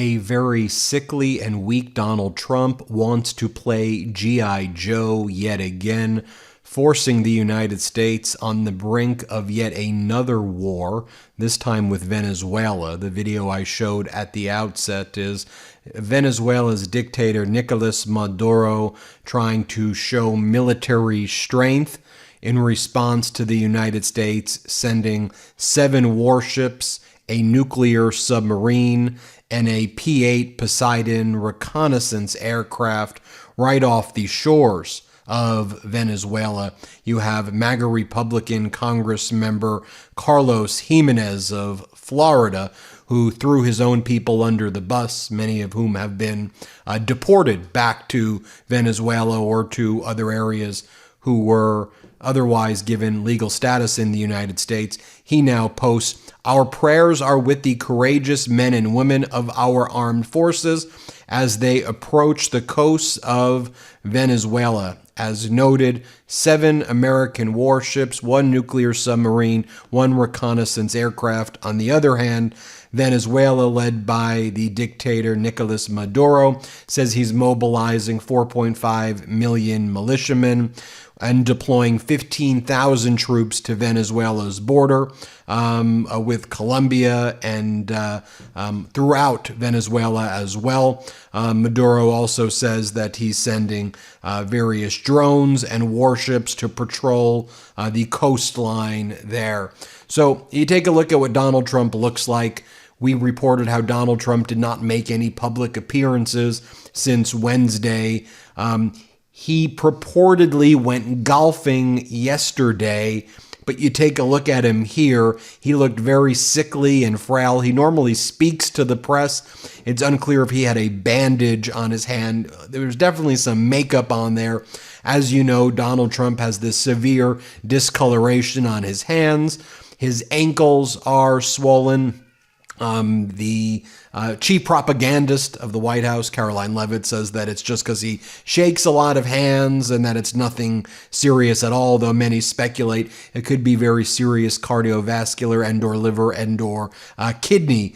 A very sickly and weak Donald Trump wants to play G.I. Joe yet again, forcing the United States on the brink of yet another war, this time with Venezuela. The video I showed at the outset is Venezuela's dictator Nicolas Maduro trying to show military strength in response to the United States sending 7 warships, a nuclear submarine, and a P-8 Poseidon reconnaissance aircraft right off the shores of Venezuela. You have MAGA Republican Congress member Carlos Jimenez of Florida, who threw his own people under the bus, many of whom have been deported back to Venezuela or to other areas, who were otherwise given legal status in the United States. He now posts, "Our prayers are with the courageous men and women of our armed forces as they approach the coasts of Venezuela." As noted, 7 American warships, 1 nuclear submarine, 1 reconnaissance aircraft. On the other hand, Venezuela, led by the dictator Nicolas Maduro, says he's mobilizing 4.5 million militiamen and deploying 15,000 troops to Venezuela's border with Colombia and throughout Venezuela as well. Maduro also says that he's sending various drones and warships to patrol the coastline there. So you take a look at what Donald Trump looks like. We reported how Donald Trump did not make any public appearances since Wednesday. He purportedly went golfing yesterday, but you take a look at him here, he looked very sickly and frail. He normally speaks to the press. It's unclear if he had a bandage on his hand. There was definitely some makeup on there. As you know, Donald Trump has this severe discoloration on his hands. His ankles are swollen. The chief propagandist of the White House, Caroline Leavitt, says that it's just because he shakes a lot of hands and that it's nothing serious at all, though many speculate it could be very serious cardiovascular and/or liver and/or kidney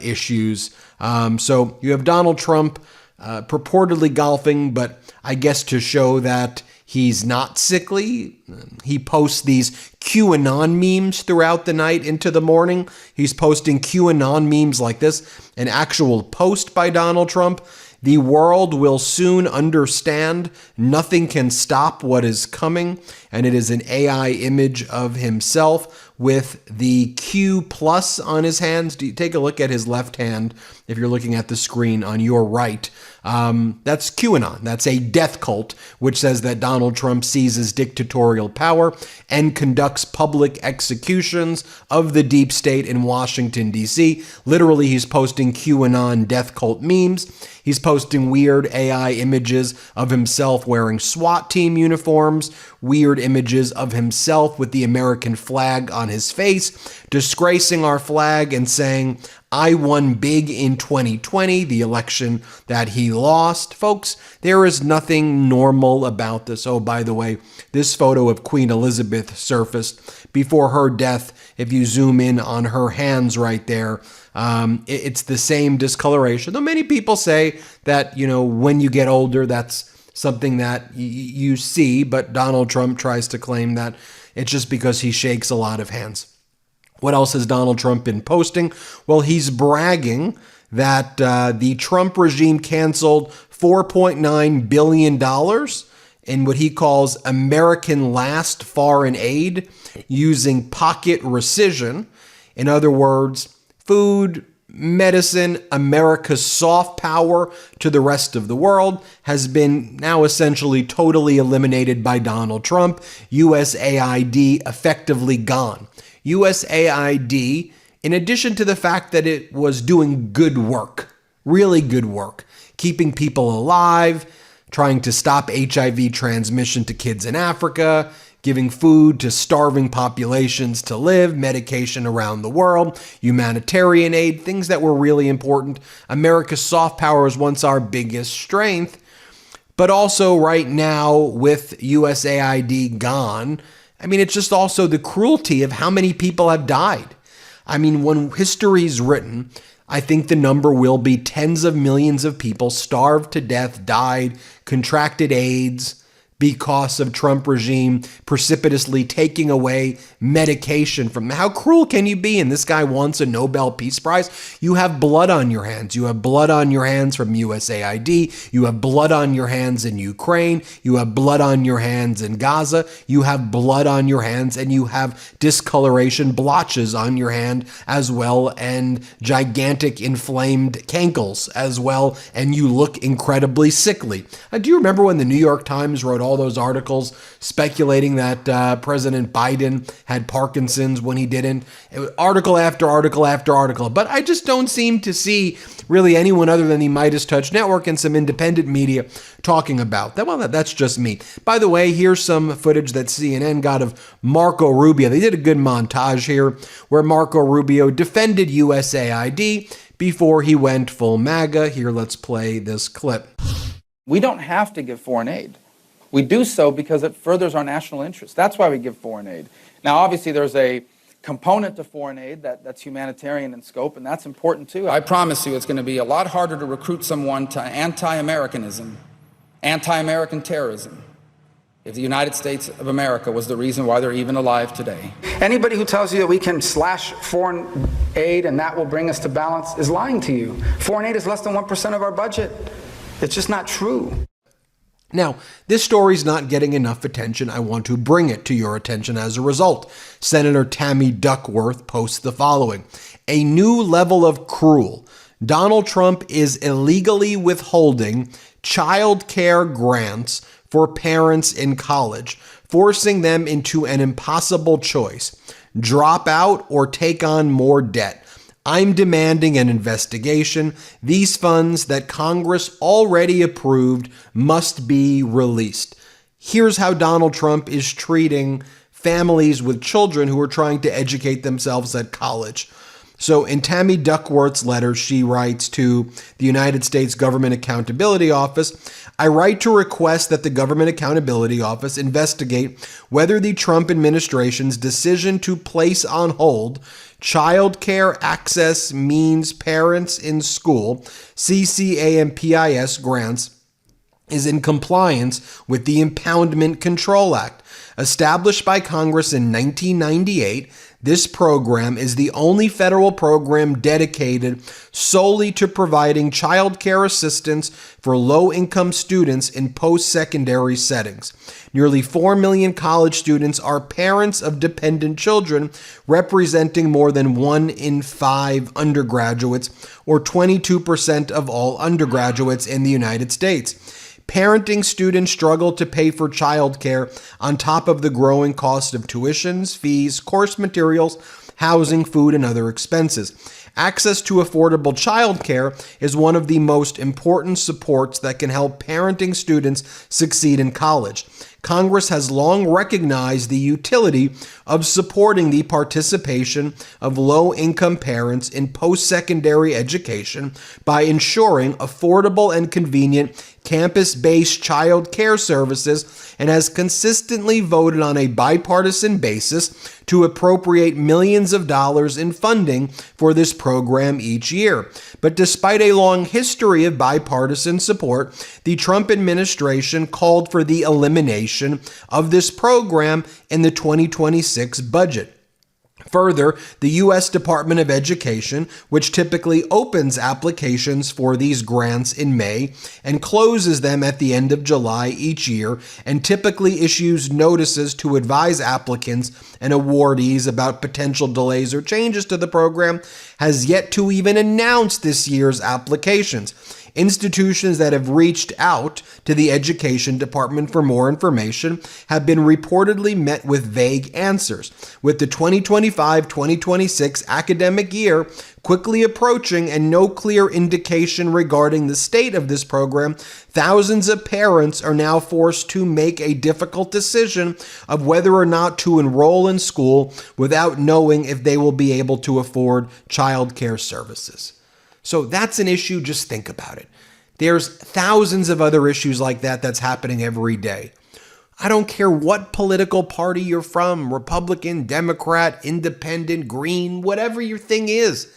issues. So you have Donald Trump purportedly golfing, but I guess to show that he's not sickly, he posts these QAnon memes throughout the night into the morning. He's posting QAnon memes like this, an actual post by Donald Trump. "The world will soon understand nothing can stop what is coming." And it is an AI image of himself with the Q plus on his hands. Take a look at his left hand if you're looking at the screen on your right. That's QAnon. That's a death cult, which says that Donald Trump seizes dictatorial power and conducts public executions of the deep state in Washington, D.C. Literally, he's posting QAnon death cult memes. He's posting weird AI images of himself wearing SWAT team uniforms, weird images of himself with the American flag on his face, disgracing our flag and saying, "I won big in 2020, the election that he lost." Folks, there is nothing normal about this. Oh, by the way, this photo of Queen Elizabeth surfaced before her death. If you zoom in on her hands right there, it's the same discoloration. Though many people say that, when you get older, that's something that you see, but Donald Trump tries to claim that it's just because he shakes a lot of hands. What else has Donald Trump been posting? Well, he's bragging that the Trump regime canceled $4.9 billion in what he calls American last foreign aid using pocket rescission. In other words, food, medicine, America's soft power to the rest of the world has been now essentially totally eliminated by Donald Trump. USAID effectively gone. USAID, in addition to the fact that it was doing good work, really good work, keeping people alive, trying to stop HIV transmission to kids in Africa, giving food to starving populations to live, medication around the world, humanitarian aid, things that were really important. America's soft power is once our biggest strength. But also right now with USAID gone, it's just also the cruelty of how many people have died. When history is written, I think the number will be tens of millions of people starved to death, died, contracted AIDS because of Trump regime precipitously taking away medication from them. How cruel can you be? And this guy wants a Nobel Peace Prize. You have blood on your hands. You have blood on your hands from USAID. You have blood on your hands in Ukraine. You have blood on your hands in Gaza. You have blood on your hands, and you have discoloration blotches on your hand as well, and gigantic inflamed cankles as well, and you look incredibly sickly. Do you remember when the New York Times wrote all those articles speculating that President Biden had Parkinson's when he didn't? It was article after article after article. But I just don't seem to see really anyone other than the MeidasTouch network and some independent media talking about that. Well, that's just me. By the way, here's some footage that CNN got of Marco Rubio. They did a good montage here where Marco Rubio defended USAID before he went full MAGA. Here, let's play this clip. We don't have to give foreign aid. We do so because it furthers our national interest. That's why we give foreign aid. Now, obviously, there's a component to foreign aid that's humanitarian in scope, and that's important too. I promise you it's going to be a lot harder to recruit someone to anti-Americanism, anti-American terrorism, if the United States of America was the reason why they're even alive today. Anybody who tells you that we can slash foreign aid and that will bring us to balance is lying to you. Foreign aid is less than 1% of our budget. It's just not true. Now, this story's not getting enough attention. I want to bring it to your attention as a result. Senator Tammy Duckworth posts the following. A new level of cruel. Donald Trump is illegally withholding child care grants for parents in college, forcing them into an impossible choice: drop out or take on more debt. I'm demanding an investigation. These funds that Congress already approved must be released. Here's how Donald Trump is treating families with children who are trying to educate themselves at college. So in Tammy Duckworth's letter, she writes to the United States Government Accountability Office, I write to request that the Government Accountability Office investigate whether the Trump administration's decision to place on hold Child Care Access Means Parents in School, CCAMPIS grants, is in compliance with the Impoundment Control Act. Established by Congress in 1998, this program is the only federal program dedicated solely to providing child care assistance for low-income students in post-secondary settings. Nearly 4 million college students are parents of dependent children, representing more than 1 in 5 undergraduates, or 22% of all undergraduates in the United States. Parenting students struggle to pay for childcare on top of the growing cost of tuitions, fees, course materials, housing, food, and other expenses. Access to affordable childcare is one of the most important supports that can help parenting students succeed in college. Congress has long recognized the utility of supporting the participation of low-income parents in post-secondary education by ensuring affordable and convenient campus-based child care services, and has consistently voted on a bipartisan basis to appropriate millions of dollars in funding for this program each year. But despite a long history of bipartisan support, the Trump administration called for the elimination of this program in the 2026 budget. Further, the U.S. Department of Education, which typically opens applications for these grants in May and closes them at the end of July each year, and typically issues notices to advise applicants and awardees about potential delays or changes to the program, has yet to even announce this year's applications. Institutions that have reached out to the Education Department for more information have been reportedly met with vague answers. With the 2025-2026 academic year quickly approaching and no clear indication regarding the state of this program, thousands of parents are now forced to make a difficult decision of whether or not to enroll in school without knowing if they will be able to afford child care services. So that's an issue. Just think about it. There's thousands of other issues like that that's happening every day. I don't care what political party you're from, Republican, Democrat, Independent, Green, whatever your thing is.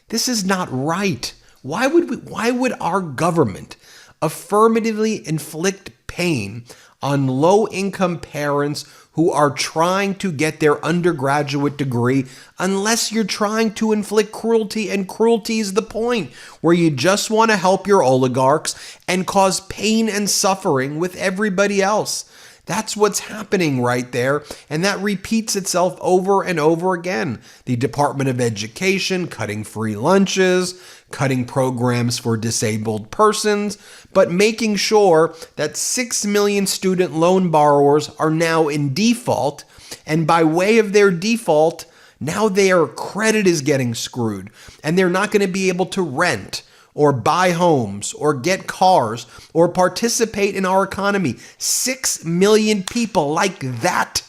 This is not right. Why would our government affirmatively inflict pain on low-income parents who are trying to get their undergraduate degree unless you're trying to inflict cruelty, and cruelty is the point, where you just want to help your oligarchs and cause pain and suffering with everybody else? That's what's happening right there, and that repeats itself over and over again. The Department of Education cutting free lunches, cutting programs for disabled persons, but making sure that 6 million student loan borrowers are now in default, and by way of their default, now their credit is getting screwed, and they're not going to be able to rent or buy homes, or get cars, or participate in our economy. 6 million people like that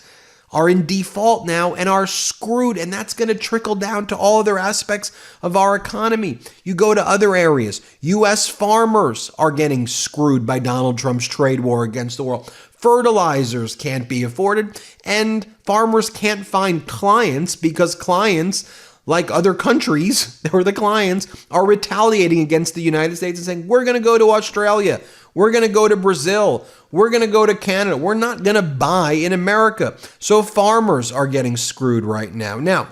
are in default now and are screwed, and that's going to trickle down to all other aspects of our economy. You go to other areas. U.S. farmers are getting screwed by Donald Trump's trade war against the world. Fertilizers can't be afforded, and farmers can't find clients because clients, like other countries, or the clients, are retaliating against the United States and saying, we're going to go to Australia, we're going to go to Brazil, we're going to go to Canada, we're not going to buy in America. So farmers are getting screwed right now. Now,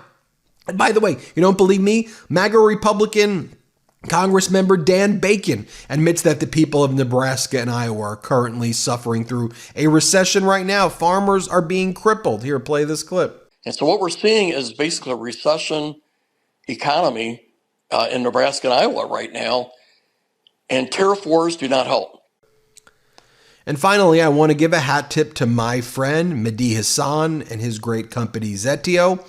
and by the way, you don't believe me? MAGA Republican Congressmember Dan Bacon admits that the people of Nebraska and Iowa are currently suffering through a recession right now. Farmers are being crippled. Here, play this clip. And so what we're seeing is basically a recession economy in Nebraska and Iowa right now, and tariff wars do not help. And finally, I want to give a hat tip to my friend Mehdi Hassan and his great company Zetio.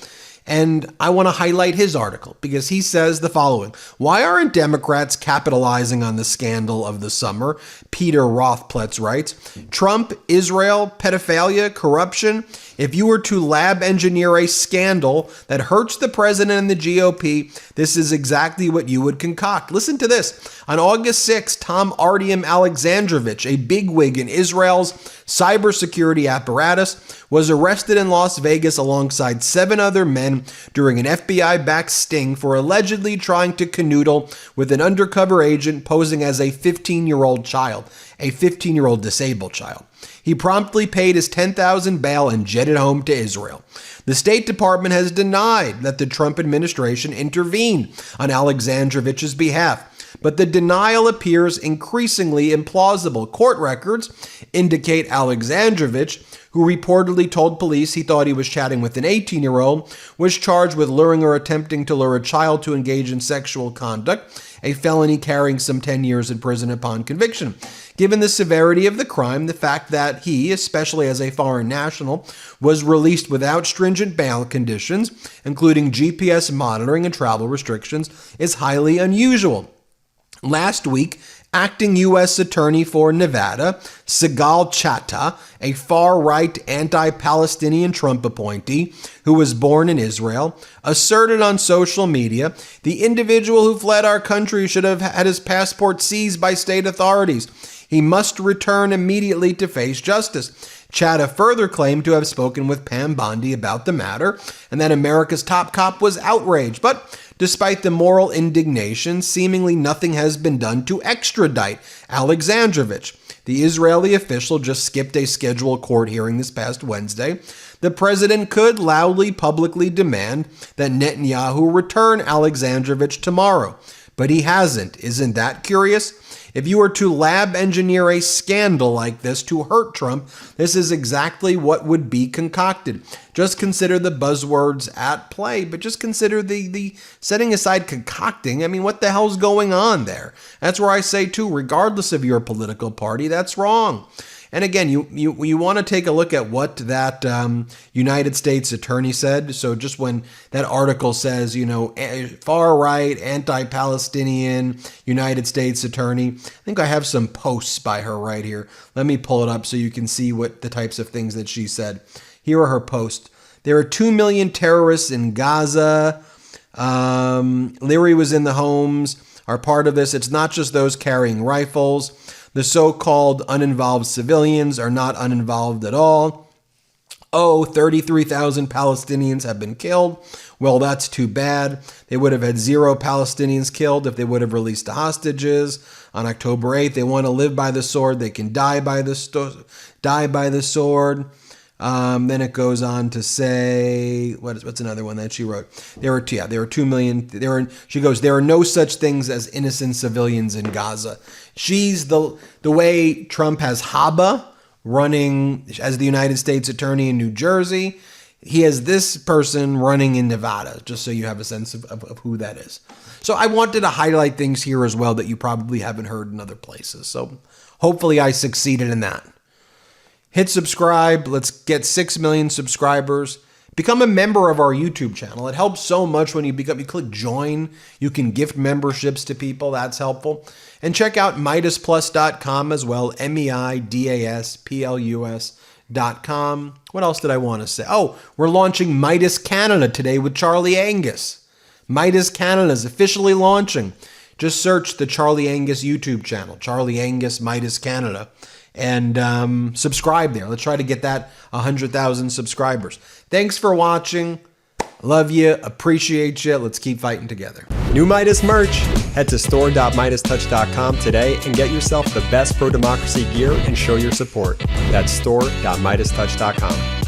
And I want to highlight his article because he says the following: why aren't Democrats capitalizing on the scandal of the summer? Peter Rothpletz writes, Trump, Israel, pedophilia, corruption. If you were to lab engineer a scandal that hurts the president and the GOP, this is exactly what you would concoct. Listen to this. On August 6th, Tom Artyom Alexandrovich, a bigwig in Israel's cybersecurity apparatus, was arrested in Las Vegas alongside 7 other men during an FBI-backed sting for allegedly trying to canoodle with an undercover agent posing as a 15-year-old child, a 15-year-old disabled child. He promptly paid his $10,000 bail and jetted home to Israel. The State Department has denied that the Trump administration intervened on Alexandrovich's behalf, but the denial appears increasingly implausible. Court records indicate Alexandrovich, who reportedly told police he thought he was chatting with an 18-year-old, was charged with luring or attempting to lure a child to engage in sexual conduct, a felony carrying some 10 years in prison upon conviction. Given the severity of the crime, the fact that he, especially as a foreign national, was released without stringent bail conditions, including GPS monitoring and travel restrictions, is highly unusual. Last week, acting U.S. Attorney for Nevada, Sigal Chattah, a far-right anti-Palestinian Trump appointee who was born in Israel, asserted on social media the individual who fled our country should have had his passport seized by state authorities. He must return immediately to face justice. Chattah further claimed to have spoken with Pam Bondi about the matter and that America's top cop was outraged. But despite the moral indignation, seemingly nothing has been done to extradite Alexandrovich. The Israeli official just skipped a scheduled court hearing this past Wednesday. The president could loudly, publicly demand that Netanyahu return Alexandrovich tomorrow, but he hasn't. Isn't that curious? If you were to lab engineer a scandal like this to hurt Trump, this is exactly what would be concocted. Just consider the buzzwords at play, but just consider the setting aside concocting. I mean, what the hell's going on there? That's where I say, too, regardless of your political party, that's wrong. And again, you want to take a look at what that United States attorney said. So just when that article says, far right, anti-Palestinian United States attorney, I think I have some posts by her right here. Let me pull it up so you can see what the types of things that she said. Here are her posts. There are 2 million terrorists in Gaza. Leary was in the homes, are part of this. It's not just those carrying rifles. The so-called uninvolved civilians are not uninvolved at all. oh, 33,000 Palestinians have been killed. Well, that's too bad. They would have had 0 Palestinians killed if they would have released the hostages on October 8th. They want to live by the sword. They can die by the sword. Then it goes on to say, what's another one that she wrote? There were 2 million. She goes, there are no such things as innocent civilians in Gaza. She's the way Trump has Haba running as the United States Attorney in New Jersey. He has this person running in Nevada, just so you have a sense of who that is. So I wanted to highlight things here as well that you probably haven't heard in other places. So hopefully I succeeded in that. Hit subscribe. Let's get 6 million subscribers. Become a member of our YouTube channel. It helps so much when you click join. You can gift memberships to people. That's helpful. And check out MeidasPlus.com as well. MeidasPlus.com. What else did I want to say? Oh, we're launching Meidas Canada today with Charlie Angus. Meidas Canada is officially launching. Just search the Charlie Angus YouTube channel, Charlie Angus Meidas Canada, and subscribe there. Let's try to get that 100,000 subscribers. Thanks for watching. Love you. Appreciate you. Let's keep fighting together. New Meidas merch. Head to store.meidastouch.com today and get yourself the best pro-democracy gear and show your support. That's store.meidastouch.com.